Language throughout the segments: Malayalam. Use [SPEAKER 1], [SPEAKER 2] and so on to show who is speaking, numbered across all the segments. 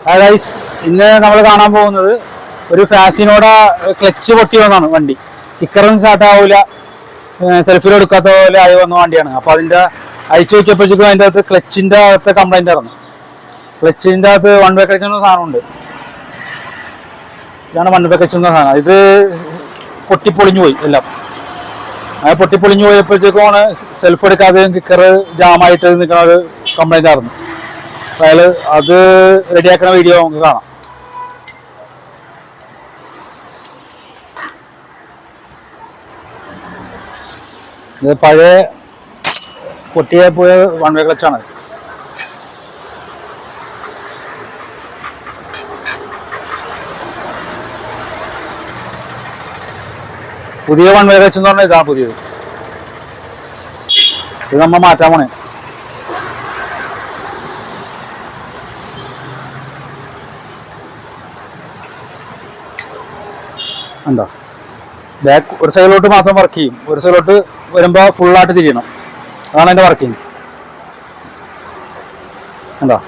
[SPEAKER 1] ഗൈസ്, ഇന്ന് നമ്മൾ കാണാൻ പോകുന്നത് ഒരു ഫാസിനോടെ ക്ലച്ച് പൊട്ടി വന്നാണ് വണ്ടി. കിക്കറും സ്റ്റാർട്ട് ആവില്ല, സെൽഫിൽ എടുക്കാത്ത പോലെ ആയി വന്ന വണ്ടിയാണ്. അപ്പോൾ അതിൻ്റെ അയച്ചു നോക്കിയപ്പോഴേക്കും അതിൻ്റെ അകത്ത് ക്ലച്ചിൻ്റെ അകത്ത് കംപ്ലൈൻ്റ് ആയിരുന്നു. ക്ലച്ചിൻ്റെ അകത്ത് വൺ വേ ക്ലച്ച് എന്ന സാധനമുണ്ട്. ഇതാണ് വൺ വേ ക്ലച്ച് എന്ന സാധനം. ഇത് പൊട്ടിപ്പൊളിഞ്ഞു പോയി എല്ലാം. അത് പൊട്ടിപ്പൊളിഞ്ഞു പോയപ്പോഴത്തേക്കുമാണ് സെൽഫ് എടുക്കാതെ കിക്കർ ജാമായിട്ട് നിൽക്കുന്ന ഒരു കംപ്ലൈൻ്റ് ആയിരുന്നു. അയാൾ അത് റെഡിയാക്കുന്ന വീഡിയോ നമുക്ക് കാണാം. ഇത് പഴയ പൊട്ടിയെ പോയ വൺ വേ ക്ലച്ചാണ്. പുതിയ വൺ വേ ക്ലച്ച് എന്ന് പറഞ്ഞാൽ ഇതാണ് പുതിയത്. ഇത് നമ്മൾ മാറ്റാൻ പോണേ. എന്താ ബാക്ക് ഒരു സൈഡിലോട്ട് മാത്രം വർക്ക് ചെയ്യും, ഒരു സൈഡിലോട്ട് വരുമ്പോൾ ഫുള്ളായിട്ട് തിരിയണം. അതാണ് അതിൻ്റെ വർക്കിങ്. എന്താ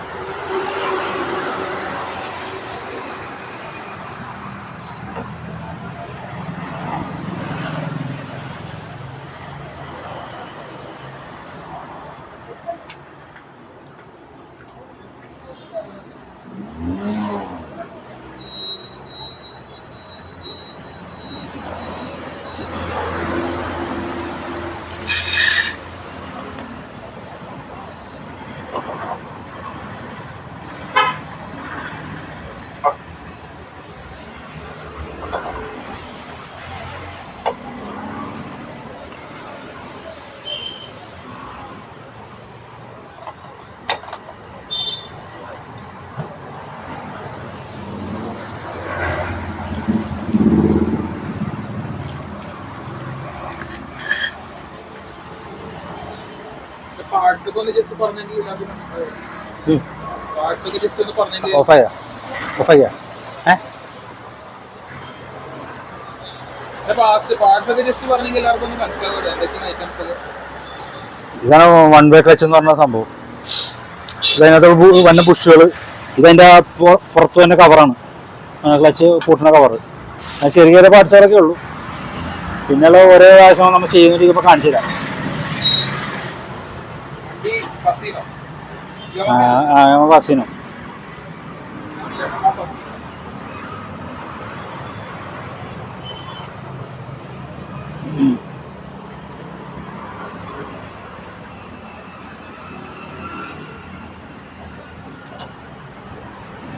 [SPEAKER 1] ഇതാണ് വൺ വേ ക്ലച്ച് എന്ന് പറഞ്ഞ സംഭവം. ഇതിനകത്ത് വന്ന പുഷുകൾ, ഇതെൻ്റെ പുറത്തു തന്നെ കവറാണ്, ക്ലച്ച് പൂട്ടുന്ന കവറ്. ചെറിയ ചെറിയ പാർട്സുകളൊക്കെ ഉള്ളൂ. പിന്നെയുള്ള ഓരോ പ്രാവശ്യം നമ്മൾ ചെയ്യുന്ന കാണിച്ചു തരാം. ഫസീനോ